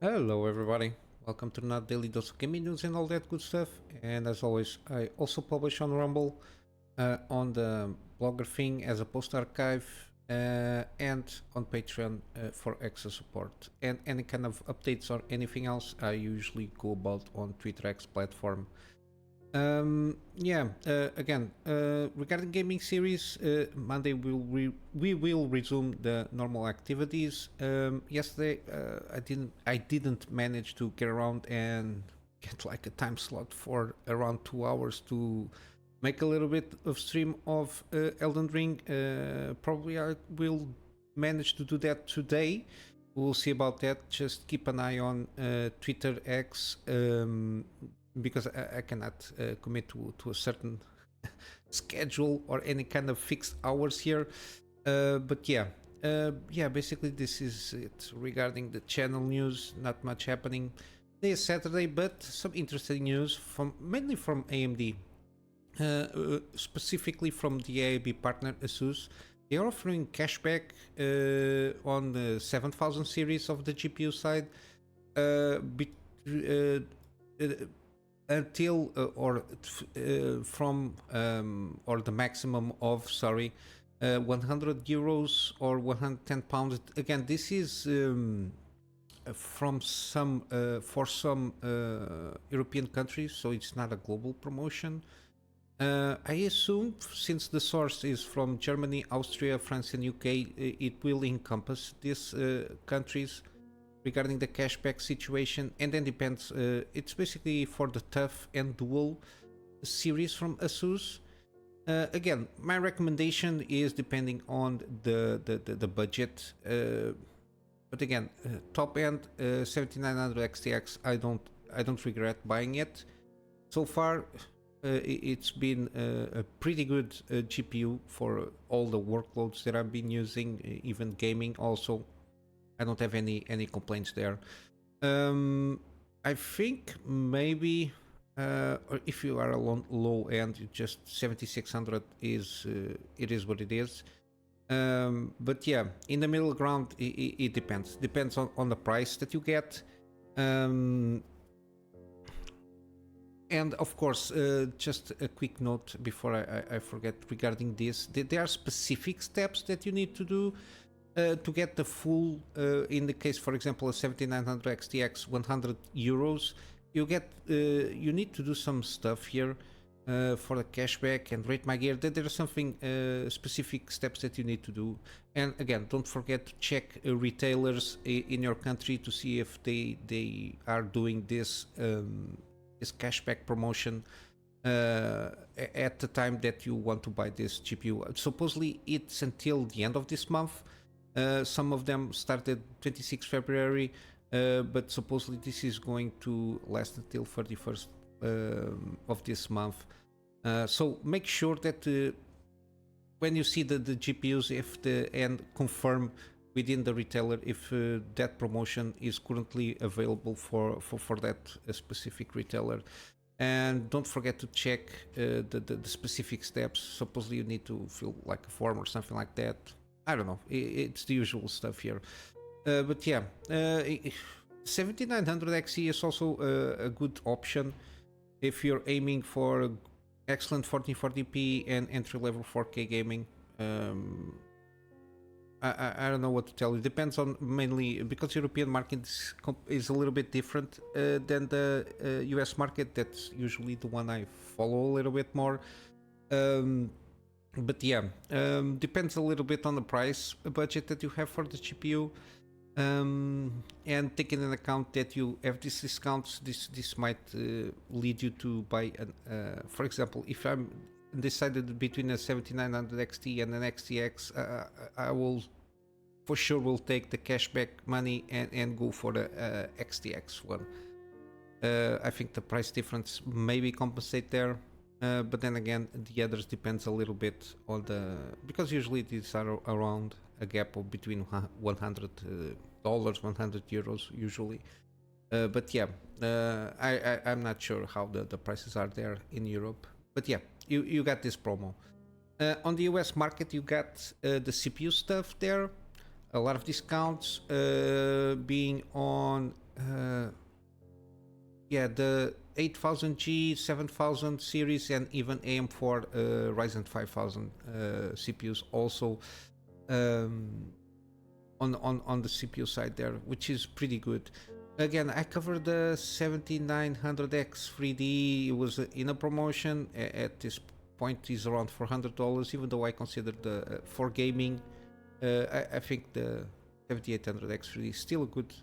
Hello everybody, welcome to another daily dose of gaming news and all that good stuff. And as always, I also publish on Rumble, on the blogger thing as a post archive, and on Patreon for extra support. And any kind of updates or anything else, I usually go about on Twitter X platform. Again, regarding gaming series, Monday we will resume the normal activities. Yesterday, I didn't manage to get around and get like a time slot for around 2 hours to make a little bit of stream of Elden Ring. Probably I will manage to do that today. We'll see about that. Just keep an eye on Twitter X. Because I cannot commit to a certain schedule or any kind of fixed hours here. Basically this is it regarding the channel news. Not much happening. Today is Saturday, but some interesting news from mainly from AMD, specifically from the AMD partner ASUS. They are offering cashback on the 7000 series of the GPU side. Until from or the maximum of 100 euros or 110 pounds. Again, this is from some for some European countries, so it's not a global promotion. I assume since the source is from Germany, Austria, France and UK, it will encompass these countries regarding the cashback situation. And then depends, it's basically for the tough and dual series from ASUS. Again, my recommendation is depending on the budget, but again, top end 7900 XTX, I don't regret buying it. So far it's been a pretty good GPU for all the workloads that I've been using, even gaming also. I don't have any complaints there. I think maybe or if you are a low end, just 7600 is it is what it is. But yeah, in the middle ground, it depends on the price that you get. And of course, just a quick note before I forget regarding this. There are specific steps that you need to do to get the full, in the case, for example, a 7900 XTX 100 euros, you need to do some stuff here for the cashback and rate my gear. There are something specific steps that you need to do. And again, don't forget to check retailers in your country to see if they are doing this this cashback promotion at the time that you want to buy this GPU. Supposedly it's until the end of this month. Some of them started 26 February, but supposedly this is going to last until 31st of this month. So make sure that when you see the GPUs, and confirm within the retailer if that promotion is currently available for that specific retailer. And don't forget to check the specific steps. Supposedly you need to fill like a form or something like that. I don't know, it's the usual stuff here. But yeah, 7900 XE is also a good option if you're aiming for excellent 1440p and entry-level 4K gaming. I don't know what to tell you. Depends on, mainly because European market is a little bit different than the US market. That's usually the one I follow a little bit more. But yeah, depends a little bit on the price budget that you have for the GPU, and taking into account that you have these discounts, this might lead you to buy an, for example, if I'm decided between a 7900 XT and an XTX, I will for sure will take the cashback money and go for the XTX one. I think the price difference maybe compensate there. But then again, the others depends a little bit on because usually these are around a gap of between $100, 100 euros usually. But yeah, I'm not sure how the prices are there in Europe. But yeah, you got this promo. On the US market, you got the CPU stuff there. A lot of discounts being on yeah, the 8000G, 7000 series, and even AM4 Ryzen 5000 CPUs also um, on the CPU side there, which is pretty good. Again, I covered the 7900X 3D. It was in a promotion at this point. Is around $400. Even though I consider the for gaming, I think the 7800X 3D is still a good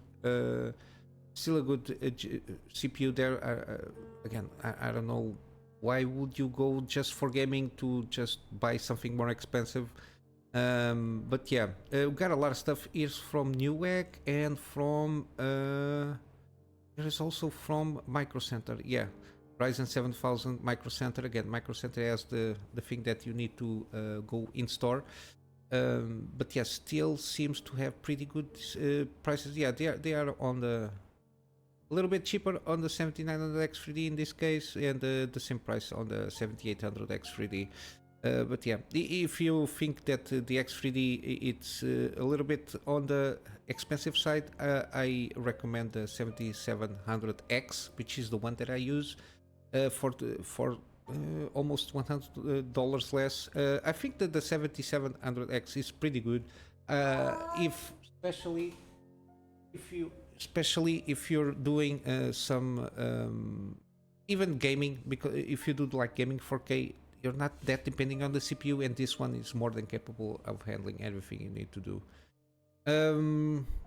CPU there. Again, I don't know why would you go just for gaming to just buy something more expensive. But yeah, we got a lot of stuff here from Newegg and from there is also from Micro Center. Yeah, Ryzen 7000 Micro Center. Again, Micro Center has the thing that you need to go in store. But yeah, still seems to have pretty good prices. Yeah, they are on the a little bit cheaper on the 7900X 3D in this case, and the same price on the 7800X 3D. But yeah, if you think that the X3D it's a little bit on the expensive side, I recommend the 7700X, which is the one that I use for almost $100 less. I think that the 7700X is pretty good. If especially if you're doing some even gaming, because if you do like gaming 4K, you're not that depending on the CPU, and this one is more than capable of handling everything you need to do.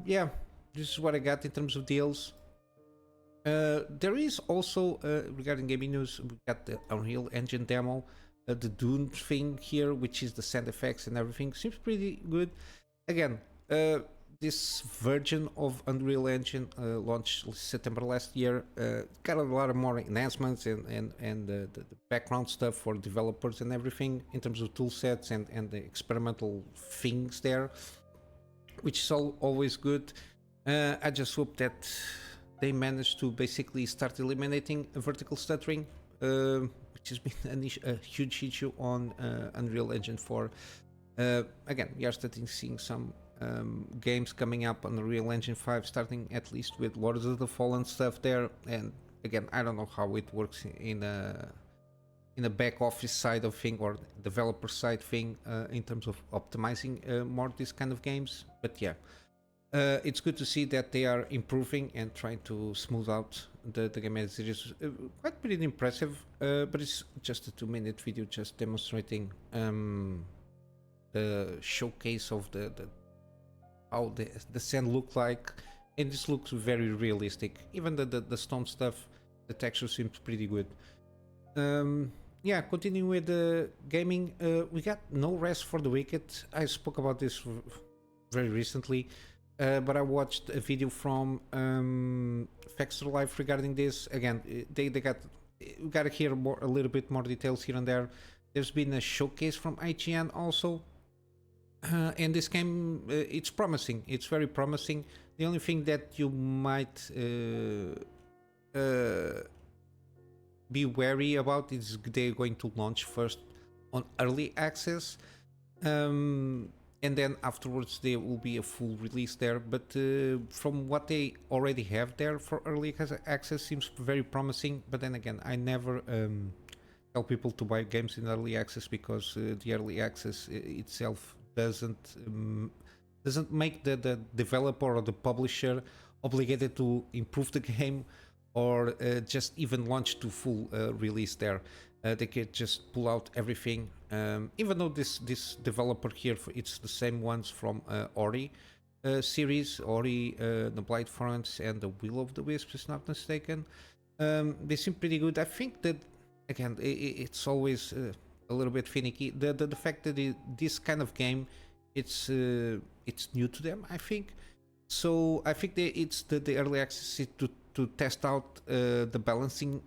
Yeah, this is what I got in terms of deals. There is also regarding gaming news, we got the Unreal Engine demo, the Dune thing here, which is the sound effects and everything seems pretty good. Again, this version of Unreal Engine launched September last year. Got a lot of more enhancements and the background stuff for developers and everything in terms of tool sets and the experimental things there, which is always good. I just hope that they managed to basically start eliminating vertical stuttering, which has been a huge issue on Unreal Engine 4. Again, we are starting seeing some games coming up on the Unreal Engine 5, starting at least with Lords of the Fallen stuff there. And again, I don't know how it works in a back office side of thing or developer side thing in terms of optimizing more these kind of games. But yeah, it's good to see that they are improving and trying to smooth out the game as it is. Quite pretty impressive, but it's just a 2-minute video just demonstrating the showcase of the how the sand look like, and this looks very realistic. Even the stone stuff, the texture seems pretty good. Yeah, continuing with the gaming, we got No Rest for the Wicked. I spoke about this very recently, but I watched a video from Faxter Life regarding this. Again, we got to hear a little bit more details here and there. There's been a showcase from IGN also. And this game, it's promising. It's very promising. The only thing that you might be wary about is they're going to launch first on early access, and then afterwards there will be a full release there. But from what they already have there for early access, seems very promising. But then again, I never tell people to buy games in early access, because the early access itself doesn't make the developer or the publisher obligated to improve the game or just even launch to full release there. They can just pull out everything, even though this developer here, it's the same ones from Ori series, Ori, the Blight Fronts and the Will of the Wisps, if not mistaken. They seem pretty good. I think that again, it's always a little bit finicky. The fact that this kind of game, it's new to them, I think. So I think it's the early access to test out the balancing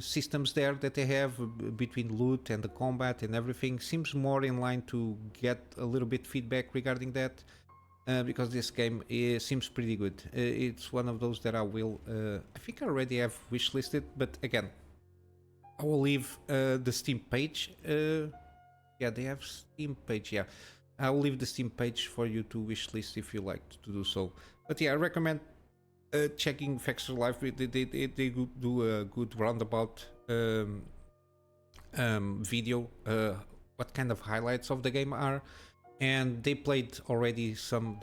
systems there that they have between loot and the combat and everything. Seems more in line to get a little bit feedback regarding that, because this game seems pretty good. It's one of those that I will, I think I already have wishlisted, but again, I will leave the Steam page. Yeah, they have Steam page. Yeah, I will leave the Steam page for you to wishlist if you like to do so. But yeah, I recommend checking Factor Live, they do a good roundabout video, what kind of highlights of the game are, and they played already some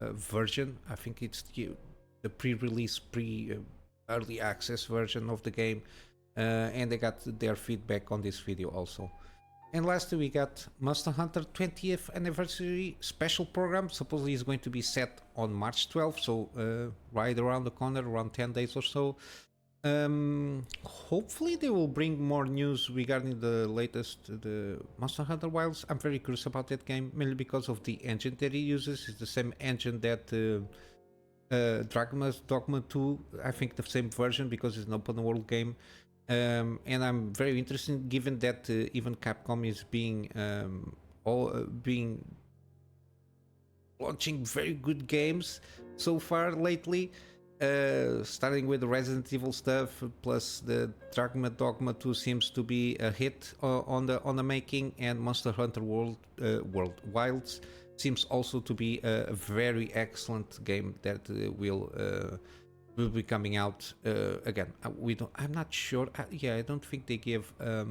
version. I think it's the pre-release, early access version of the game, and they got their feedback on this video also. And lastly, we got Monster Hunter 20th anniversary special program. Supposedly it's going to be set on March 12th, so right around the corner, around 10 days or so. Hopefully they will bring more news regarding the Monster Hunter Wilds. I'm very curious about that game, mainly because of the engine that it uses. It's the same engine that Dragon's Dogma 2, I think the same version, because it's an open world game. And I'm very interested, given that even Capcom is being launching very good games so far lately, starting with the Resident Evil stuff, plus the Dragon Dogma 2 seems to be a hit on the making, and Monster Hunter Wilds seems also to be a very excellent game that will be coming out again. I'm not sure. I don't think they give a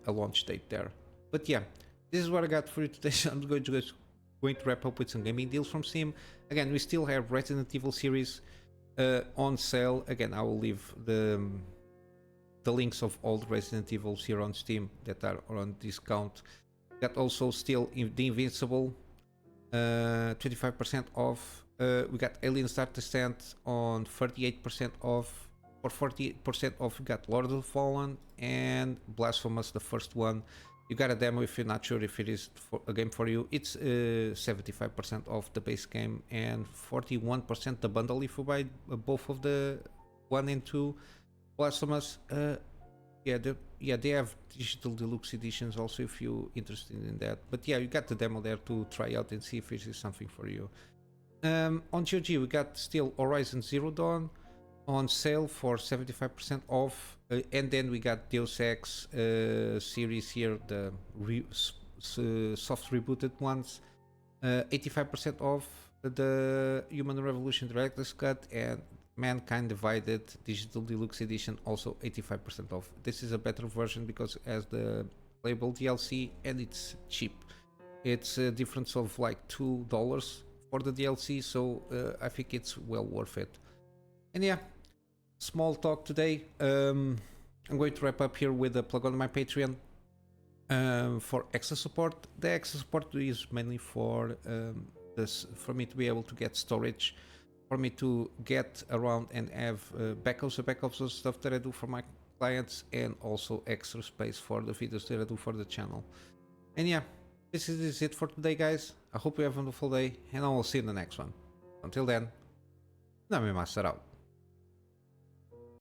launch date there. But yeah, this is what I got for you today. So I'm going to wrap up with some gaming deals from Steam. Again, we still have Resident Evil series on sale. Again, I will leave the links of all the Resident Evils here on Steam that are on discount. Got also still the Invincible 25% off. We got Aliens Dark Descent on 38% off. For 48% off, we got Lord of the Fallen and Blasphemous, the first one. You got a demo if you're not sure if it is a game for you. It's 75% off the base game and 41% the bundle if you buy both of the 1 and 2 Blasphemous. They have digital deluxe editions also if you're interested in that. But yeah, you got the demo there to try out and see if it is something for you. On GOG, we got still Horizon Zero Dawn on sale for 75% off, and then we got Deus Ex series here, the soft rebooted ones, 85% off, the Human Revolution Director's Cut, and Mankind Divided Digital Deluxe Edition also 85% off. This is a better version because it has the playable DLC and it's cheap. It's a difference of like $2 for the DLC, so I think it's well worth it. And yeah, small talk today. I'm going to wrap up here with a plug on my Patreon for extra support. The extra support is mainly for for me to be able to get storage, for me to get around and have backups of stuff that I do for my clients, and also extra space for the videos that I do for the channel. And yeah, this is it for today, guys. I hope you have a wonderful day, and I will see you in the next one. Until then, Kunamy Master out.